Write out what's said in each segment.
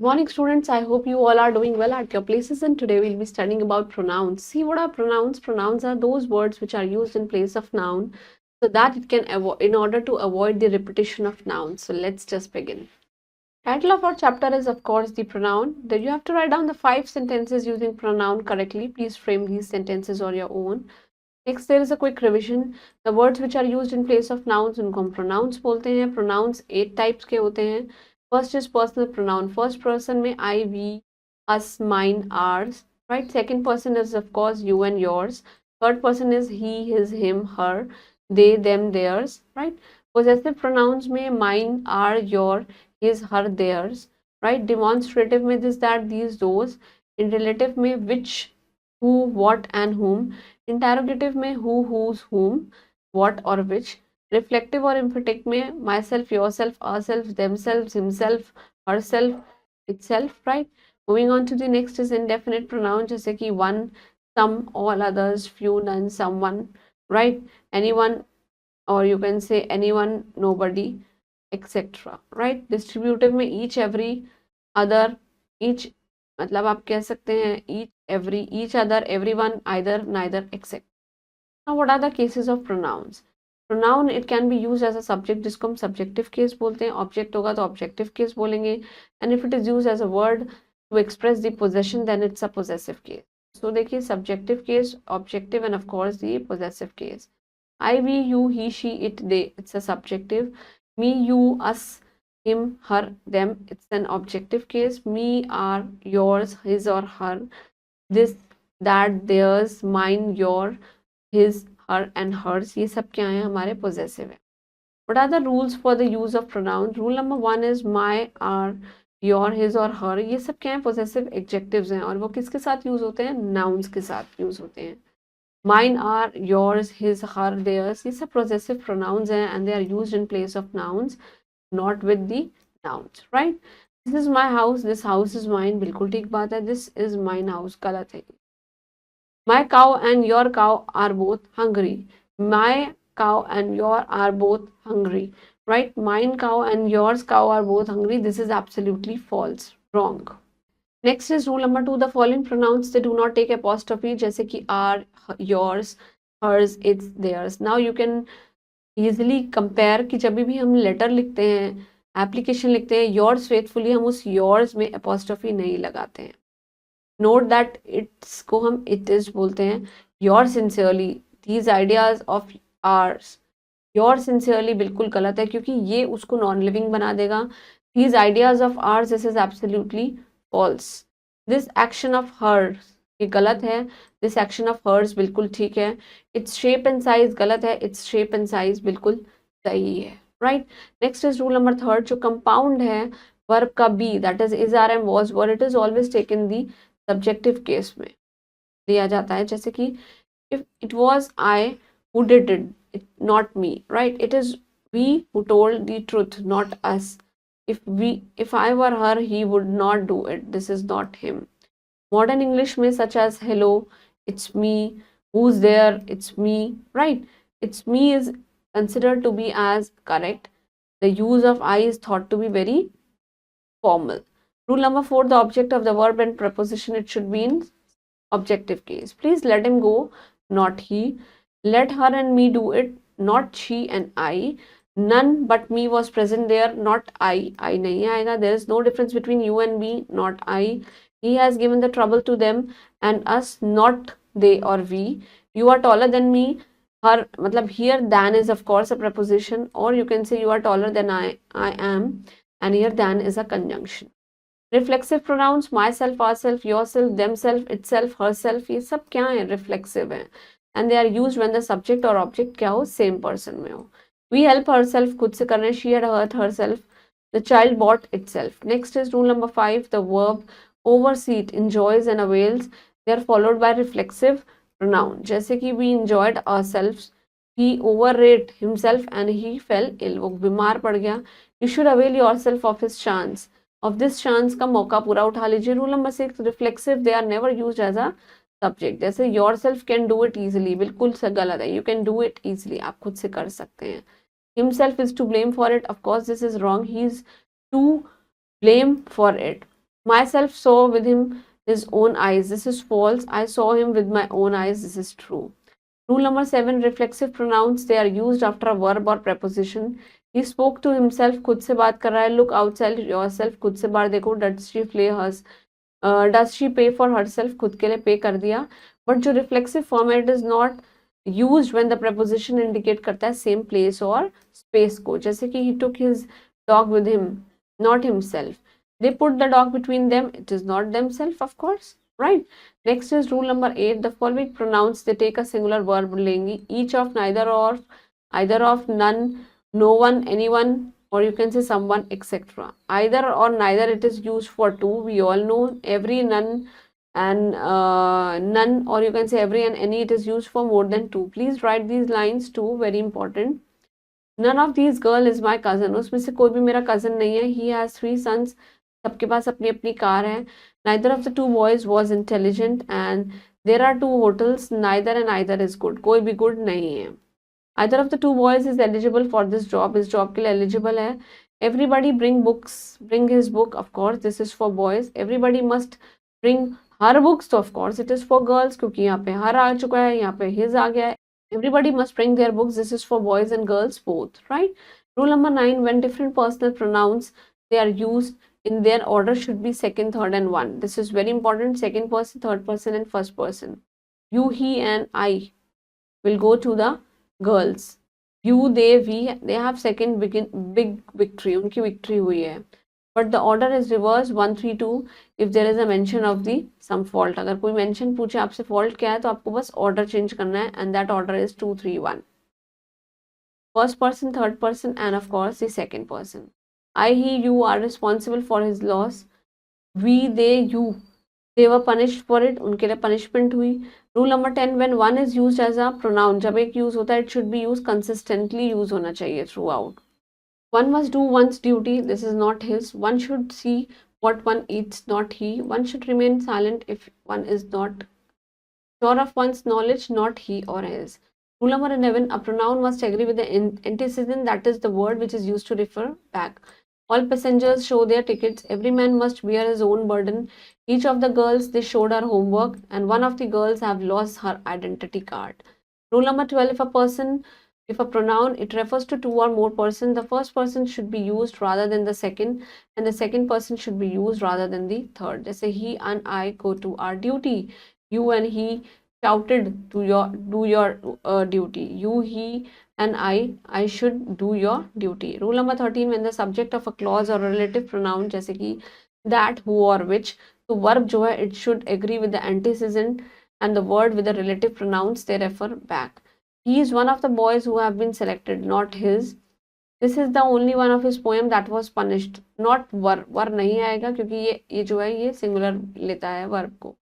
Good morning, students. I hope you all are doing well at your places, and today we'll be studying about pronouns. See, what are pronouns? Pronouns are those words which are used in place of noun so that it can avoid, in order to avoid the repetition of nouns. So let's just begin. Title of our chapter is, of course, the pronoun. Then you have to write down the 5 sentences using pronoun correctly. Please frame these sentences on your own. Next, there is a quick revision. The words which are used in place of nouns, उनको हम pronouns बोलते हैं. Pronouns 8 types के होते हैं. First is personal pronoun. First person में I, we, us, mine, ours. Right. Second person is of course you and yours. Third person is he, his, him, her, they, them, theirs. Right. Possessive pronouns में mine, our, your, his, her, theirs. Right. Demonstrative में this, that, these, those. In relative में which, who, what, and whom. Interrogative में who, whose, whom, what or which. Reflective और emphatic में myself, yourself, ourselves, themselves, himself, herself, itself, right? Moving on to the next is indefinite pronoun जैसे कि one, some, all others, few, none, someone, right? Anyone, or you can say anyone, nobody, etc. right? Distributive में each, every, other, each, मतलब आप कह सकते हैं each, every, each other, everyone, either, neither, etc. Now what are the cases of pronouns? Pronoun it can be used as a subject जिसको हम subjective case बोलते हैं. Object होगा तो objective case बोलेंगे. And if it is used as a word to express the possession then it's a possessive case. So देखिए subjective case, objective and of course the possessive case. I, we, you, he, she, it, they, it's a subjective. Me, you, us, him, her, them, it's an objective case. Me, our, yours, his or her, this, that, theirs, mine, your, his, her and hers, ये सब क्या है हमारे possessive है. What are the rules for the use of pronouns? Rule number 1 is my, our, your, his और her. ये सब क्या है possessive adjectives हैं और वो किसके साथ use होते हैं? Nouns के साथ use होते हैं. Mine, our, yours, his, her, theirs, ये सब possessive pronouns हैं and they are used in place of nouns, not with the nouns, right? This is my house, this house is mine, बिल्कुल ठीक बात है. This is mine house, गलत है. My cow and your cow are both hungry. My cow and your are both hungry. Right? Mine cow and yours cow are both hungry. This is absolutely false. Wrong. Next is rule number 2. The following pronouns they do not take apostrophe. जैसे कि are, yours, hers, its, theirs. Now you can easily compare कि जब भी हम letter लिखते हैं, application लिखते हैं, yours faithfully हम उस yours में apostrophe नहीं लगाते हैं. नोट दैट इट्स को हम इट इज बोलते हैं. Your sincerely, these ideas of ours, your sincerely बिल्कुल गलत है क्योंकि ये उसको नॉन लिविंग बना देगा. These ideas of ours, this is absolutely false. This action of hers ये गलत है. दिस एक्शन ऑफ हर्स बिल्कुल ठीक है. इट्स शेप एंड साइज गलत है. इट्स शेप एंड साइज बिल्कुल सही है. Right. Next is rule number 3. जो कंपाउंड है वर्ब का be, that is are am was were, it is always taken the subjective case में लिया जाता है. जैसे कि if it was I who did it, not me, right? It is we who told the truth, not us. if I were her he would not do it, this is not him. Modern English में such as hello, it's me, who's there, it's me, right? It's me is considered to be as correct. The use of I is thought to be very formal. Rule number 4, the object of the verb and preposition, it should be in objective case. Please let him go, not he. Let her and me do it, not she and I. None but me was present there, not I. I nahi aayega. There is no difference between you and me, not I. He has given the trouble to them and us, not they or we. You are taller than me. Her, matlab here than is of course a preposition, or you can say you are taller than I am, and here than is a conjunction. Reflexive pronouns myself, ourself, yourself, themself, itself, herself, ये सब क्या है? Reflexive है. And they are used when the subject or object क्या हो? Same person में हो. We help herself, खुद से करने. She had hurt herself. The child bought itself. Next is rule number 5. The verb oversee it, enjoys and avails. They are followed by reflexive pronoun. जैसे कि we enjoyed ourselves. He overate himself and he fell ill. वो बीमार पड़ गया. You should avail yourself of his chance. Of this chance का मौका पूरा उठा लीजिए. Rule number 6. Reflexive, they are never used as a subject. जैसे yourself can do it easily, बिल्कुल से गलत है. You can do it easily, आप खुद से कर सकते हैं. Himself is to blame for it, of course this is wrong. He is to blame for it. Myself saw with him his own eyes. This is false. I saw him with my own eyes. This is true. Rule number 7, reflexive pronouns, they are used after a verb or preposition. He spoke to himself, खुद से बात कर रहा है. Look outside yourself, खुद से बाहर देखो. Does she pay for herself, खुद के लिए pay कर दिया. But जो reflexive form है, it is not used when the preposition indicate करता है same place or space को. जैसे कि he took his dog with him, not himself. They put the dog between them, it is not themselves, of course, right? Next is rule number 8. The following pronouns, they take a singular verb लेंगी. Each of, neither or, either of, none, no one, anyone, or you can say someone, etc. Either or neither, it is used for two. We all know every, none, and none, or you can say every and any, it is used for more than two. Please write these lines too, very important. None of these girl is my cousin. उसमें से कोई भी मेरा cousin नहीं है. He has 3 sons. सबके पास अपनी अपनी कार है. Neither of the two boys was intelligent and there are 2 hotels. Neither and either is good. कोई भी good नहीं है. Either of the 2 boys is eligible for this job. इस job के लिए eligible है. Everybody bring books. Bring his book. Of course, this is for boys. Everybody must bring her books. So of course, it is for girls. क्योंकि यहाँ पे her आ चुका है. यहाँ पे his आ गया है. Everybody must bring their books. This is for boys and girls both, right? Rule number 9, when different personal pronouns, they are used, in their order should be second, third, and one. This is very important. Second person, third person, and first person. You, he, and I will go to the girls. You, they, we, they have second big victory. उनकी victory हुई है. But the order is reversed 1, 3, 2 if there is a mention of the some fault. अगर कोई mention पूछे आपसे fault क्या है तो आपको बस order change करना है and that order is 2, 3, 1. First person, third person, and of course the second person. I, he, you are responsible for his loss. We, they, you, they were punished for it. उनके लिए punishment हुई. Rule number 10, when one is used as a pronoun, जब एक use होता है, it should be used consistently, use होना चाहिए throughout. One must do one's duty. This is not his. One should see what one eats, not he. One should remain silent if one is not sure of one's knowledge, not he or his. Rule number 11, a pronoun must agree with the antecedent, that is the word which is used to refer back. All passengers show their tickets. Every man must bear his own burden. Each of the girls, they showed her homework, and one of the girls have lost her identity card. Rule number 12, if a pronoun, it refers to 2 or more persons, the first person should be used rather than the second, and the second person should be used rather than the third. Just say he and I go to our duty. You and he shouted to do your duty. You, he, and I should do your duty. Rule number 13, when the subject of a clause or relative pronoun, जैसे कि that, who, or which, तो verb जो है, it should agree with the antecedent, and the word with the relative pronouns, they refer back. He is one of the boys who have been selected, not his. This is the only one of his poem that was punished. Not वर नहीं आएगा क्योंकि ये जो है ये singular लेता है verb को.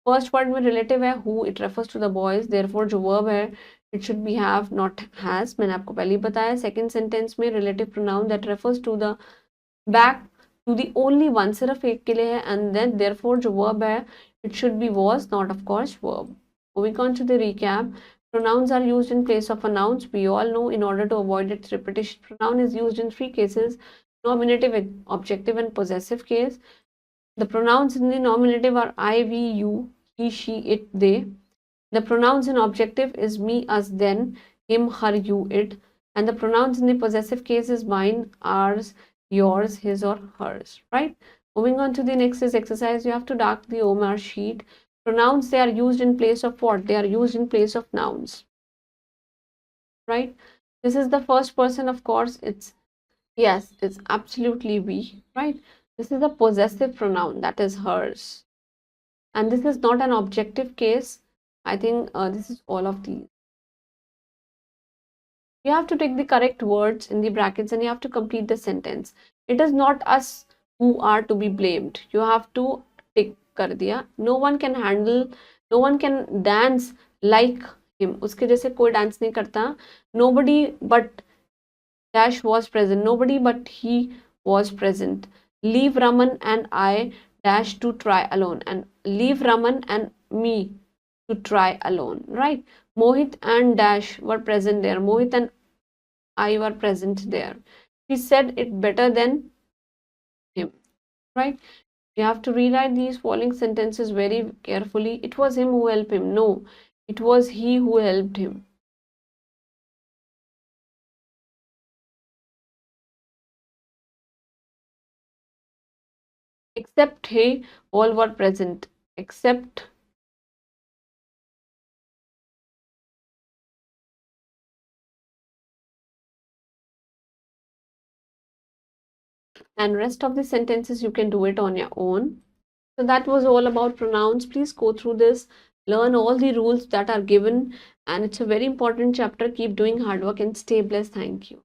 First word में relative है who, it refers to the boys. Therefore जो verb है it should be have, not has. मैंने आपको पहले ही बताया. Second sentence में relative pronoun that refers to the back to the only one, सिर्फ एक के लिए है, and then therefore जो verb है it should be was, not of course verb. Moving on to the recap. Pronouns are used in place of a nouns. We all know, in order to avoid its repetition, pronoun is used in 3 cases: nominative, objective, and possessive case. The pronouns in the nominative are I, we, you, he, she, it, they. The pronouns in objective is me, us, them, him, her, you, it. And the pronouns in the possessive case is mine, ours, yours, his, or hers, right? Moving on to the next is exercise. You have to dark the OMR sheet. Pronouns, they are used in place of what? They are used in place of nouns, right? This is the first person, of course. It's absolutely we, right? This is a possessive pronoun, that is hers. And this is not an objective case. I think this is all of these. You have to take the correct words in the brackets and you have to complete the sentence. It is not us who are to be blamed. You have to tick कर दिया. No one can dance like him. उसके जैसे कोई dance नहीं करता. Nobody but dash was present. Nobody but he was present. Leave Raman and I dash to try alone, and leave Raman and me to try alone, right? Mohit and dash were present there. Mohit and I were present there. She said it better than him, right? You have to rewrite these following sentences very carefully. It was him who helped him. No, it was he who helped him. Except he, all were present. Except, and rest of the sentences you can do it on your own. So that was all about pronouns. Please go through this, learn all the rules that are given, and it's a very important chapter. Keep doing hard work and stay blessed. Thank you.